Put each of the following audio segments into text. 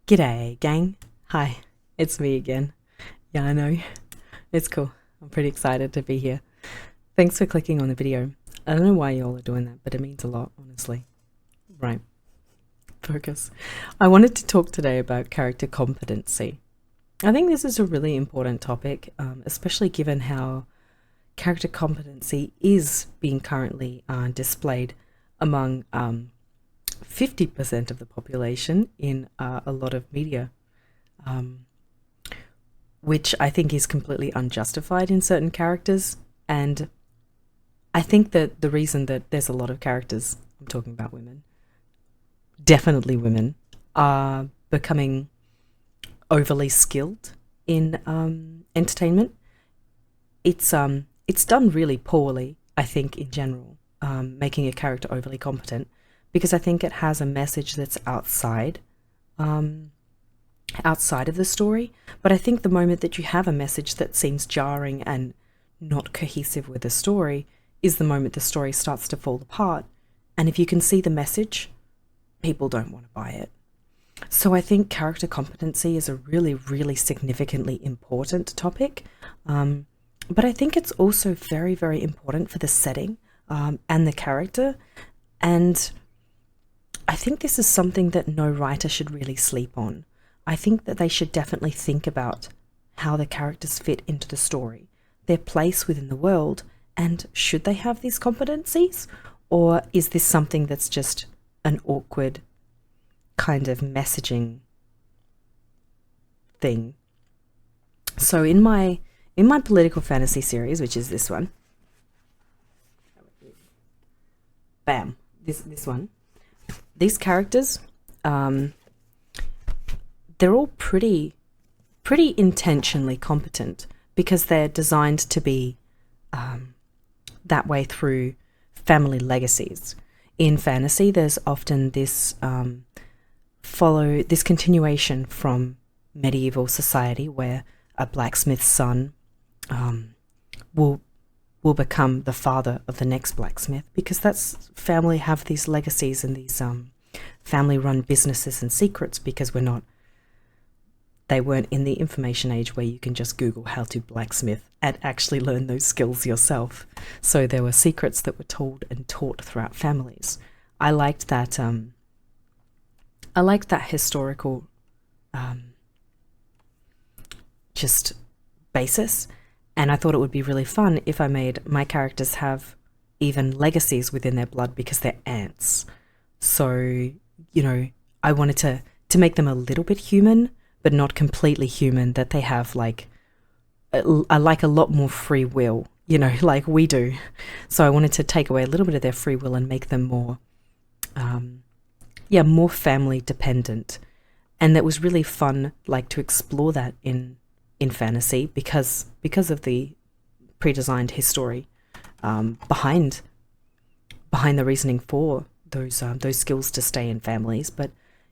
G'day, gang. Hi, it's me again. Yeah, I know. It's cool. I'm pretty excited to be here. Thanks for clicking on the video. I don't know why y'all are doing that, but it means a lot, honestly. Right. Focus. I wanted to talk today about character competency. I think this is a really important topic, especially given how character competency is being currently displayed among 50% of the population in a lot of media, which I think is completely unjustified in certain characters. And I think that the reason that there's a lot of characters, I'm talking about women, definitely women, are becoming overly skilled in entertainment. It's done really poorly, I think, in general, making a character overly competent, because I think it has a message that's outside of the story. But I think the moment that you have a message that seems jarring and not cohesive with the story is the moment the story starts to fall apart. And if you can see the message, people don't want to buy it. So I think character competency is a really, really significantly important topic. But I think it's also very, very important for the setting and the character. And I think this is something that no writer should really sleep on. I think that they should definitely think about how the characters fit into the story, their place within the world, and should they have these competencies? Or is this something that's just an awkward kind of messaging thing? So in my political fantasy series, which is this one, bam, this one, these characters, they're all pretty intentionally competent because they're designed to be that way through family legacies. In fantasy, there's often this continuation from medieval society where a blacksmith's son will become the father of the next blacksmith, because that's family have these legacies and these family run businesses and secrets, because they weren't in the information age where you can just Google how to blacksmith and actually learn those skills yourself. So there were secrets that were told and taught throughout families. I liked that historical just basis. And I thought it would be really fun if I made my characters have even legacies within their blood because they're ants. So, I wanted to make them a little bit human, but not completely human, that they have like a lot more free will, like we do. So I wanted to take away a little bit of their free will and make them more, more family dependent. And that was really fun, like, to explore that in fantasy because of the pre-designed history behind the reasoning for those skills to stay in families. But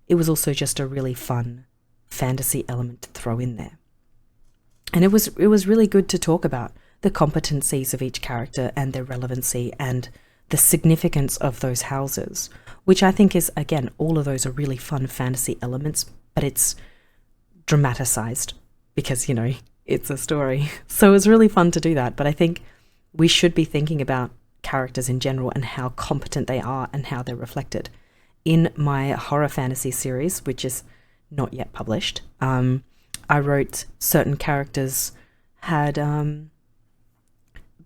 it was also just a really fun fantasy element to throw in there. And it was really good to talk about the competencies of each character and their relevancy and the significance of those houses, which I think is, again, all of those are really fun fantasy elements, but it's dramatized because, it's a story. So it was really fun to do that. But I think we should be thinking about characters in general and how competent they are and how they're reflected. In my horror fantasy series, which is not yet published, I wrote certain characters had,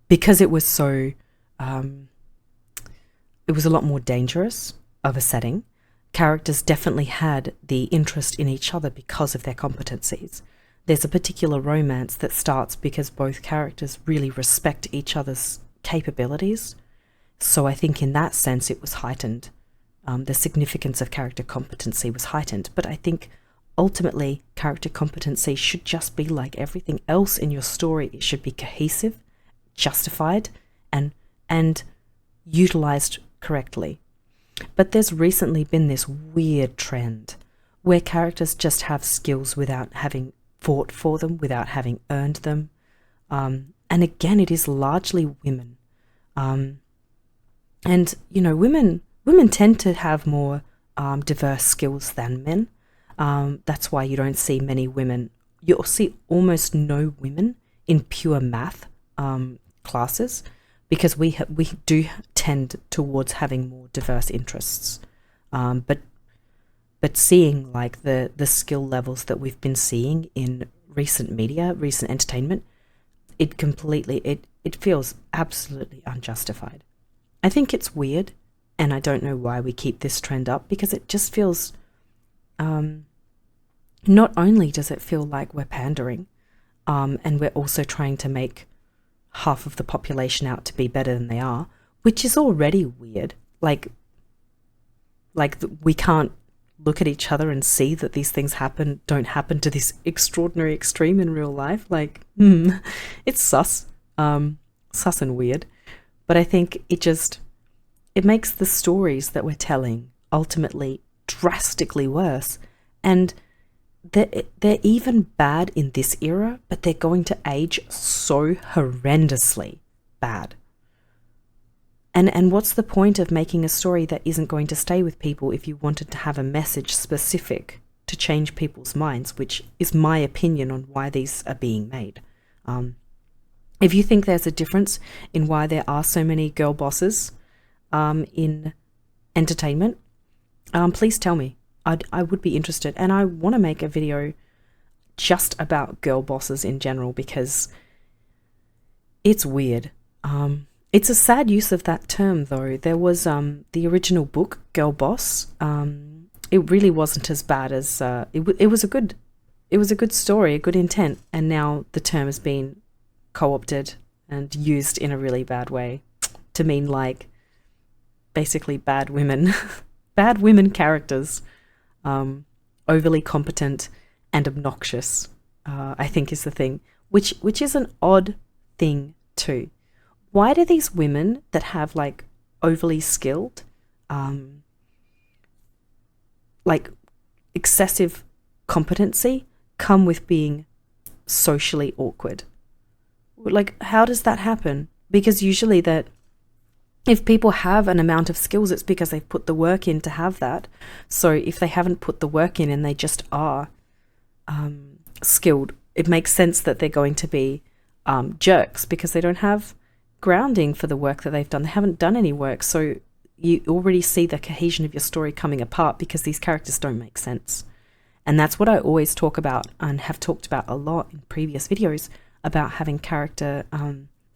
because it was so, it was a lot more dangerous of a setting, characters definitely had the interest in each other because of their competencies. There's a particular romance that starts because both characters really respect each other's capabilities. So I think in that sense it was heightened. The significance of character competency was heightened. But I think ultimately character competency should just be like everything else in your story. It should be cohesive, justified, and utilized correctly. But there's recently been this weird trend where characters just have skills without having fought for them, without having earned them. And again, it is largely women. And, women tend to have more diverse skills than men. That's why you don't see many women. You'll see almost no women in pure math classes, because we do tend towards having more diverse interests. But seeing like the skill levels that we've been seeing in recent media, recent entertainment, it feels absolutely unjustified. I think it's weird, and I don't know why we keep this trend up, because it just feels, not only does it feel like we're pandering, and we're also trying to make half of the population out to be better than they are, which is already weird. Like we can't look at each other and see that these things don't happen to this extraordinary extreme in real life. Like, it's sus and weird. But I think it makes the stories that we're telling ultimately drastically worse. And they're even bad in this era, but they're going to age so horrendously bad. And what's the point of making a story that isn't going to stay with people if you wanted to have a message specific to change people's minds, which is my opinion on why these are being made. If you think there's a difference in why there are so many girl bosses in entertainment, please tell me. I would be interested, and I want to make a video just about girl bosses in general, because it's weird. It's a sad use of that term, though. There was the original book, Girl Boss. It really wasn't as bad as it was a good story, a good intent, and now the term has been co-opted and used in a really bad way to mean like basically bad women, bad women characters, overly competent and obnoxious. I think is the thing, which is an odd thing too. Why do these women that have like overly skilled, like excessive competency come with being socially awkward? Like, how does that happen? Because usually that if people have an amount of skills, it's because they've put the work in to have that. So if they haven't put the work in and they just are skilled, it makes sense that they're going to be jerks, because they don't have grounding for the work that they've done. They haven't done any work. So you already see the cohesion of your story coming apart because these characters don't make sense. And that's what I always talk about and have talked about a lot in previous videos, about having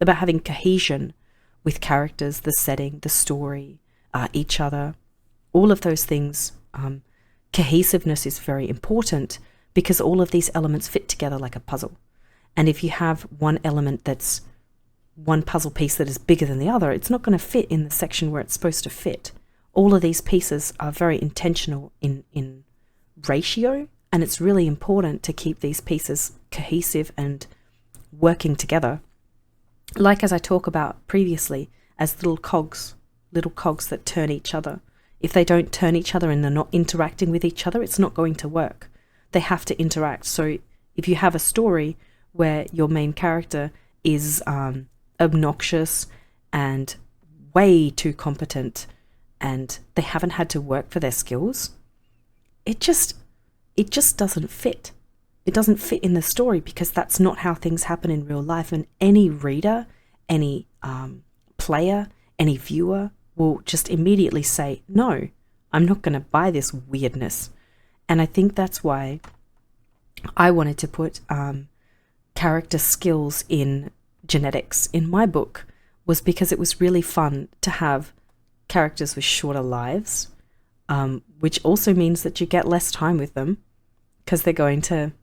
about having cohesion with characters, the setting, the story, each other, all of those things. Cohesiveness is very important because all of these elements fit together like a puzzle. And if you have one element that's one puzzle piece that is bigger than the other, it's not going to fit in the section where it's supposed to fit. All of these pieces are very intentional in ratio, and it's really important to keep these pieces cohesive and working together. Like as I talk about previously, as little cogs that turn each other. If they don't turn each other and they're not interacting with each other, it's not going to work. They have to interact. So if you have a story where your main character is obnoxious and way too competent and they haven't had to work for their skills, it just doesn't fit. It doesn't fit in the story, because that's not how things happen in real life. And any reader, any player, any viewer will just immediately say, no, I'm not going to buy this weirdness. And I think that's why I wanted to put character skills in genetics in my book, was because it was really fun to have characters with shorter lives, which also means that you get less time with them, because they're going to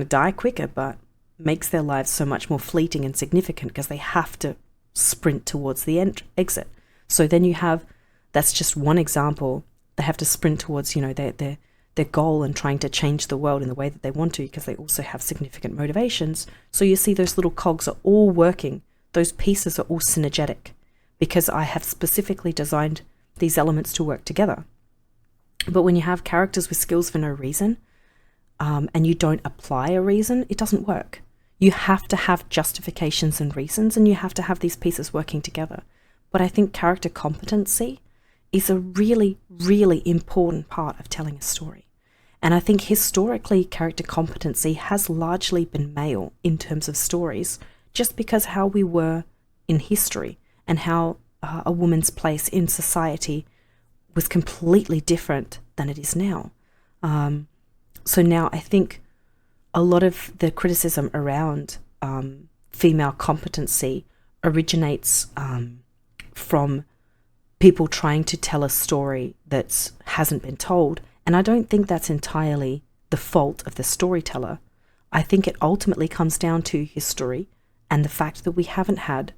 die quicker, but makes their lives so much more fleeting and significant because they have to sprint towards the exit. So then you have, that's just one example, they have to sprint towards, their goal and trying to change the world in the way that they want to, because they also have significant motivations. So you see those little cogs are all working. Those pieces are all synergetic, because I have specifically designed these elements to work together. But when you have characters with skills for no reason, and you don't apply a reason, it doesn't work. You have to have justifications and reasons, and you have to have these pieces working together. But I think character competency is a really, really important part of telling a story. And I think historically, character competency has largely been male in terms of stories, just because how we were in history and how a woman's place in society was completely different than it is now. So now I think a lot of the criticism around female competency originates from people trying to tell a story that hasn't been told. And I don't think that's entirely the fault of the storyteller. I think it ultimately comes down to history and the fact that we haven't had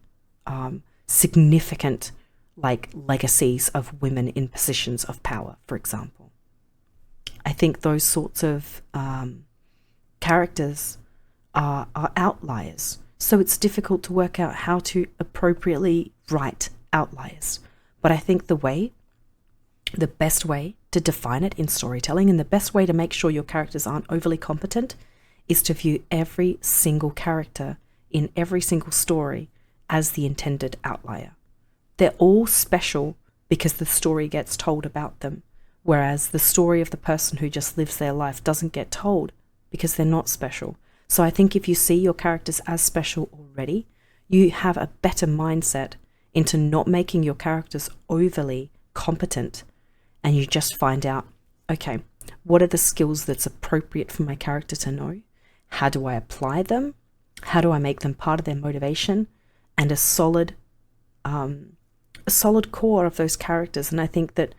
significant legacies of women in positions of power, for example. I think those sorts of characters are outliers. So it's difficult to work out how to appropriately write outliers. But I think the best way to define it in storytelling and the best way to make sure your characters aren't overly competent is to view every single character in every single story as the intended outlier. They're all special because the story gets told about them, whereas the story of the person who just lives their life doesn't get told because they're not special. So I think if you see your characters as special already, you have a better mindset into not making your characters overly competent, and you just find out, okay, what are the skills that's appropriate for my character to know? How do I apply them? How do I make them part of their motivation? And a solid core of those characters. And I think that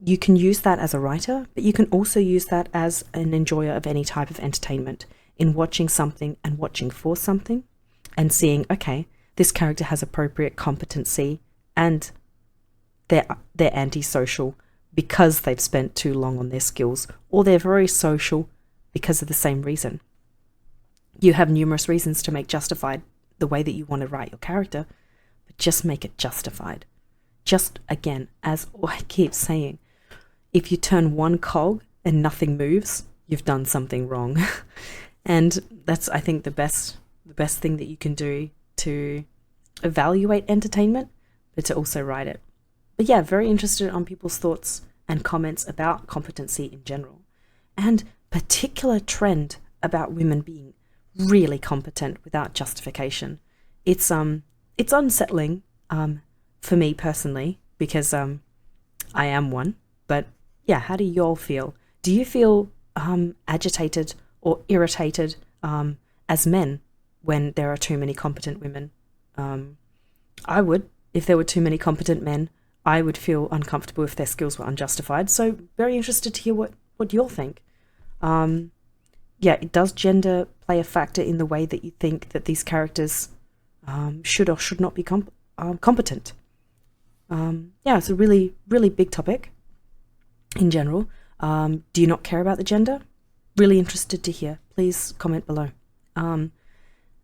you can use that as a writer, but you can also use that as an enjoyer of any type of entertainment, in watching something and watching for something and seeing, okay, this character has appropriate competency and they're antisocial because they've spent too long on their skills, or they're very social because of the same reason. You have numerous reasons to make justified the way that you want to write your character, but just make it justified. Just, again, as I keep saying, if you turn one cog and nothing moves, you've done something wrong. And that's, I think, the best thing that you can do to evaluate entertainment, but to also write it. But yeah, very interested on people's thoughts and comments about competency in general, and particular trend about women being really competent without justification. It's unsettling for me personally, because I am one. But yeah, how do you all feel? Do you feel agitated or irritated as men when there are too many competent women? I would. If there were too many competent men, I would feel uncomfortable if their skills were unjustified. So very interested to hear what you'll think. Yeah, does gender play a factor in the way that you think that these characters should or should not be competent? Yeah, it's a really, really big topic in general. Do you not care about the gender? Really interested to hear. Please comment below. And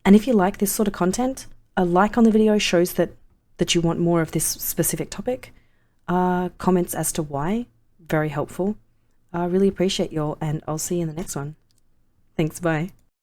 if you like this sort of content, a like on the video shows that you want more of this specific topic. Comments as to why, very helpful. I really appreciate y'all, and I'll see you in the next one. Thanks, bye.